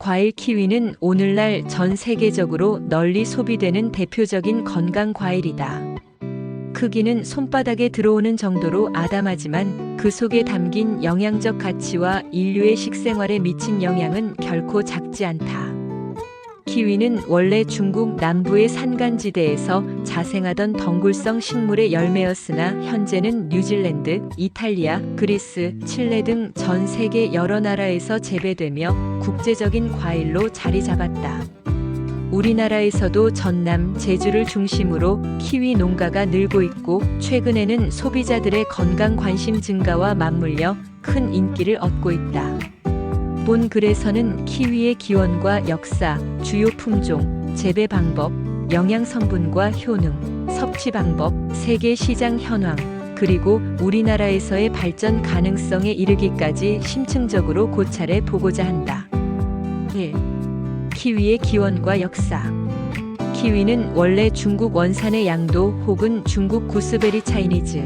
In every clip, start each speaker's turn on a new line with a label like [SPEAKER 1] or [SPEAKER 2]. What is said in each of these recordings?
[SPEAKER 1] 과일 키위는 오늘날 전 세계적으로 널리 소비되는 대표적인 건강 과일이다. 크기는 손바닥에 들어오는 정도로 아담하지만 그 속에 담긴 영양적 가치와 인류의 식생활에 미친 영향은 결코 작지 않다. 키위는 원래 중국 남부의 산간지대에서 자생하던 덩굴성 식물의 열매였으나 현재는 뉴질랜드, 이탈리아, 그리스, 칠레 등 전 세계 여러 나라에서 재배되며 국제적인 과일로 자리 잡았다. 우리나라에서도 전남, 제주를 중심으로 키위 농가가 늘고 있고 최근에는 소비자들의 건강 관심 증가와 맞물려 큰 인기를 얻고 있다. 본 글에서는 키위의 기원과 역사, 주요 품종, 재배 방법, 영양 성분과 효능, 섭취 방법, 세계 시장 현황, 그리고 우리나라에서의 발전 가능성에 이르기까지 심층적으로 고찰해 보고자 한다. 1. 키위의 기원과 역사. 키위는 원래 중국 원산의 양도 혹은 중국 구스베리 차이니즈,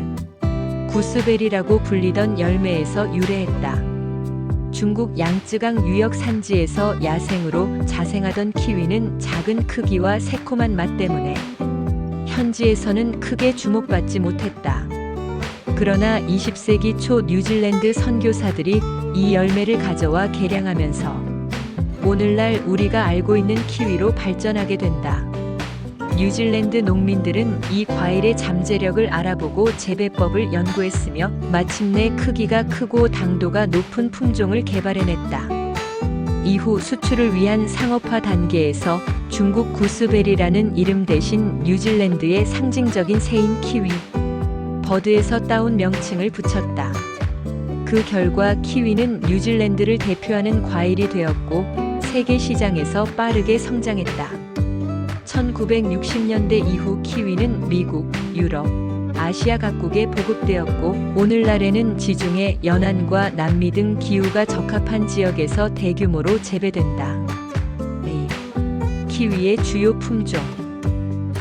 [SPEAKER 1] 구스베리라고 불리던 열매에서 유래했다. 중국 양쯔강 유역 산지에서 야생으로 자생하던 키위는 작은 크기와 새콤한 맛 때문에 현지에서는 크게 주목받지 못했다. 그러나 20세기 초 뉴질랜드 선교사들이 이 열매를 가져와 개량하면서 오늘날 우리가 알고 있는 키위로 발전하게 된다. 뉴질랜드 농민들은 이 과일의 잠재력을 알아보고 재배법을 연구했으며 마침내 크기가 크고 당도가 높은 품종을 개발해냈다. 이후 수출을 위한 상업화 단계에서 중국 구스베리라는 이름 대신 뉴질랜드의 상징적인 새인 키위, 버드에서 따온 명칭을 붙였다. 그 결과 키위는 뉴질랜드를 대표하는 과일이 되었고 세계 시장에서 빠르게 성장했다. 1960년대 이후 키위는 미국, 유럽, 아시아 각국에 보급되었고 오늘날에는 지중해, 연안과 남미 등 기후가 적합한 지역에서 대규모로 재배된다. 키위의 주요 품종.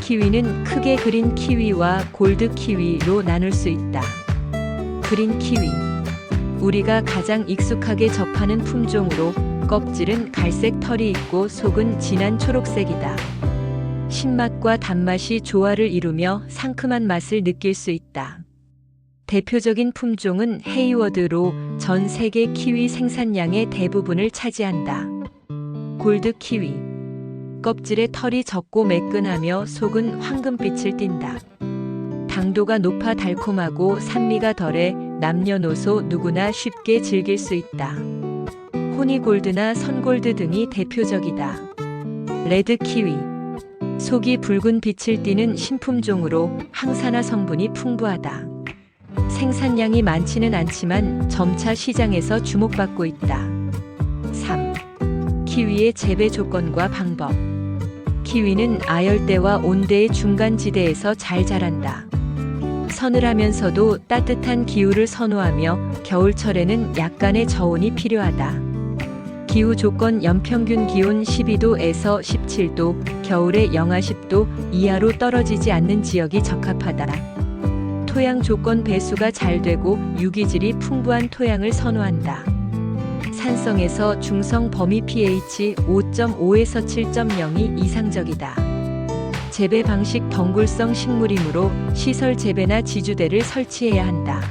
[SPEAKER 1] 키위는 크게 그린 키위와 골드 키위로 나눌 수 있다. 그린 키위. 우리가 가장 익숙하게 접하는 품종으로 껍질은 갈색 털이 있고 속은 진한 초록색이다. 신맛과 단맛이 조화를 이루며 상큼한 맛을 느낄 수 있다. 대표적인 품종은 헤이워드로 전 세계 키위 생산량의 대부분을 차지한다. 골드 키위. 껍질의 털이 적고 매끈하며 속은 황금빛을 띈다. 당도가 높아 달콤하고 산미가 덜해 남녀노소 누구나 쉽게 즐길 수 있다. 호니골드나 선골드 등이 대표적이다. 레드 키위. 속이 붉은 빛을 띠는 신품종으로 항산화 성분이 풍부하다. 생산량이 많지는 않지만 점차 시장에서 주목받고 있다. 3. 키위의 재배 조건과 방법. 키위는 아열대와 온대의 중간지대에서 잘 자란다. 서늘하면서도 따뜻한 기후를 선호하며 겨울철에는 약간의 저온이 필요하다. 기후 조건 연평균 기온 12도에서 17도, 겨울에 영하 10도 이하로 떨어지지 않는 지역이 적합하다. 토양 조건 배수가 잘 되고 유기질이 풍부한 토양을 선호한다. 산성에서 중성 범위 pH 5.5에서 7.0이 이상적이다. 재배 방식 덩굴성 식물이므로 시설 재배나 지주대를 설치해야 한다.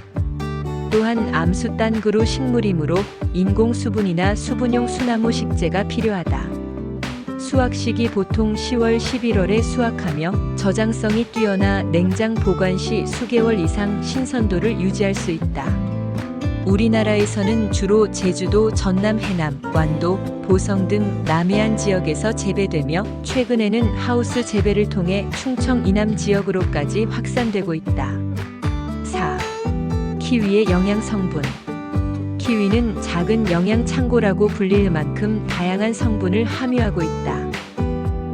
[SPEAKER 1] 또한 암수 딴그루 식물이므로 인공 수분이나 수분용 수나무 식재가 필요하다. 수확 시기 보통 10월, 11월에 수확하며 저장성이 뛰어나 냉장 보관 시 수개월 이상 신선도를 유지할 수 있다. 우리나라에서는 주로 제주도, 전남, 해남, 완도, 보성 등 남해안 지역에서 재배되며 최근에는 하우스 재배를 통해 충청 이남 지역으로까지 확산되고 있다. 4. 키위의 영양 성분. 키위는 작은 영양 창고라고 불릴 만큼 다양한 성분을 함유하고 있다.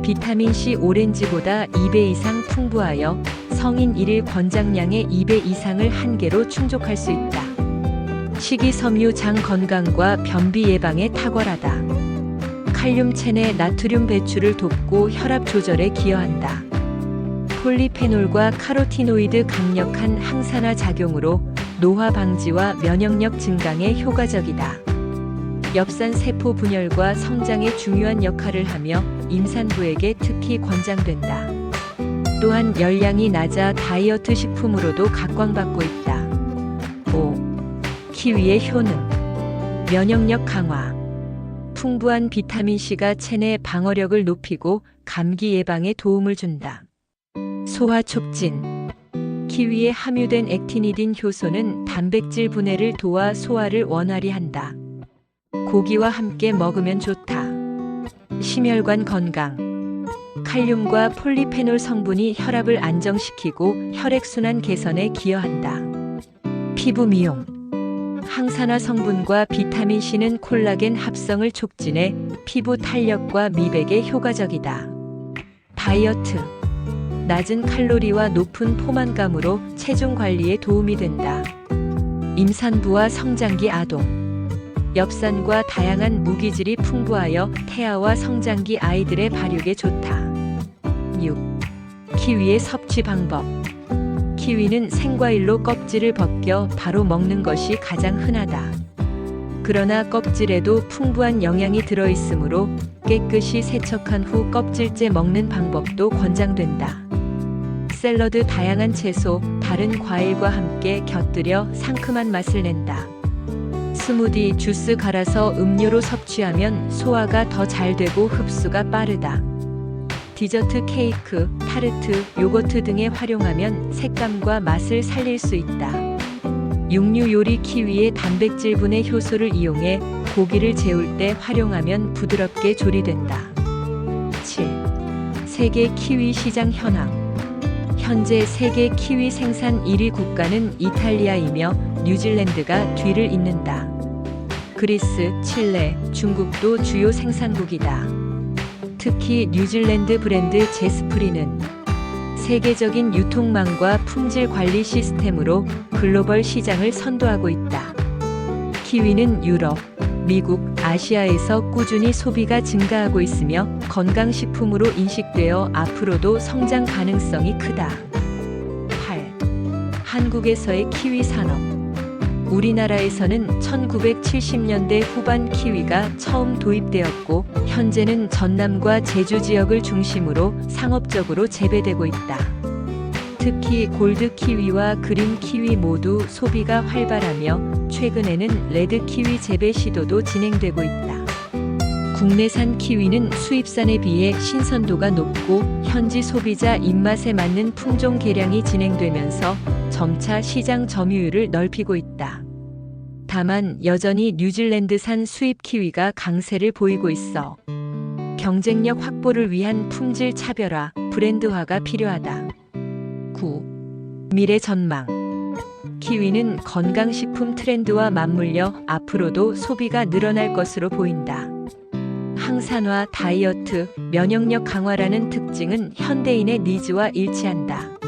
[SPEAKER 1] 비타민C 오렌지보다 2배 이상 풍부하여 성인 1일 권장량의 2배 이상을 한 개로 충족할 수 있다. 식이섬유 장 건강과 변비 예방에 탁월하다. 칼륨 체내 나트륨 배출을 돕고 혈압 조절에 기여한다. 폴리페놀과 카로티노이드 강력한 항산화 작용으로 노화 방지와 면역력 증강에 효과적이다. 엽산 세포 분열과 성장에 중요한 역할을 하며 임산부에게 특히 권장된다. 또한 열량이 낮아 다이어트 식품으로도 각광받고 있다. 5. 키위의 효능. 면역력 강화. 풍부한 비타민C가 체내 방어력을 높이고 감기 예방에 도움을 준다. 소화 촉진. 키위에 함유된 액티니딘 효소는 단백질 분해를 도와 소화를 원활히 한다. 고기와 함께 먹으면 좋다. 심혈관 건강. 칼륨과 폴리페놀 성분이 혈압을 안정시키고 혈액순환 개선에 기여한다. 피부 미용. 항산화 성분과 비타민C는 콜라겐 합성을 촉진해 피부 탄력과 미백에 효과적이다. 다이어트. 낮은 칼로리와 높은 포만감으로 체중 관리에 도움이 된다. 임산부와 성장기 아동. 엽산과 다양한 무기질이 풍부하여 태아와 성장기 아이들의 발육에 좋다. 6. 키위의 섭취 방법. 키위는 생과일로 껍질을 벗겨 바로 먹는 것이 가장 흔하다. 그러나 껍질에도 풍부한 영양이 들어있으므로 깨끗이 세척한 후 껍질째 먹는 방법도 권장된다. 샐러드, 다양한 채소, 다른 과일과 함께 곁들여 상큼한 맛을 낸다. 스무디, 주스 갈아서 음료로 섭취하면 소화가 더 잘 되고 흡수가 빠르다. 디저트, 케이크, 타르트, 요거트 등에 활용하면 색감과 맛을 살릴 수 있다. 육류 요리. 키위의 단백질 분해 효소를 이용해 고기를 재울 때 활용하면 부드럽게 조리된다. 7. 세계 키위 시장 현황. 현재 세계 키위 생산 1위 국가는 이탈리아이며 뉴질랜드가 뒤를 잇는다. 그리스, 칠레, 중국도 주요 생산국이다. 특히 뉴질랜드 브랜드 제스프리는 세계적인 유통망과 품질 관리 시스템으로 글로벌 시장을 선도하고 있다. 키위는 유럽, 미국, 아시아에서 꾸준히 소비가 증가하고 있으며 건강식품으로 인식되어 앞으로도 성장 가능성이 크다. 8. 한국에서의 키위 산업. 우리나라에서는 1970년대 후반 키위가 처음 도입되었고 현재는 전남과 제주 지역을 중심으로 상업적으로 재배되고 있다. 특히 골드 키위와 그린 키위 모두 소비가 활발하며 최근에는 레드 키위 재배 시도도 진행되고 있다. 국내산 키위는 수입산에 비해 신선도가 높고 현지 소비자 입맛에 맞는 품종 개량이 진행되면서 점차 시장 점유율을 넓히고 있다. 다만 여전히 뉴질랜드산 수입 키위가 강세를 보이고 있어 경쟁력 확보를 위한 품질 차별화, 브랜드화가 필요하다. 9. 미래 전망. 키위는 건강식품 트렌드와 맞물려 앞으로도 소비가 늘어날 것으로 보인다. 항산화, 다이어트, 면역력 강화라는 특징은 현대인의 니즈와 일치한다.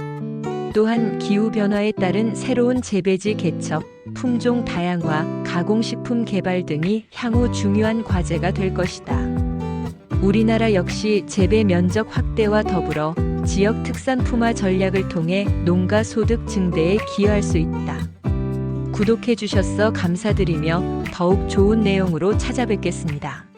[SPEAKER 1] 또한 기후변화에 따른 새로운 재배지 개척, 품종 다양화, 가공식품 개발 등이 향후 중요한 과제가 될 것이다. 우리나라 역시 재배 면적 확대와 더불어 지역 특산 품화 전략을 통해 농가 소득 증대에 기여할 수 있다. 구독해 주셔서 감사드리며 더욱 좋은 내용으로 찾아뵙겠습니다.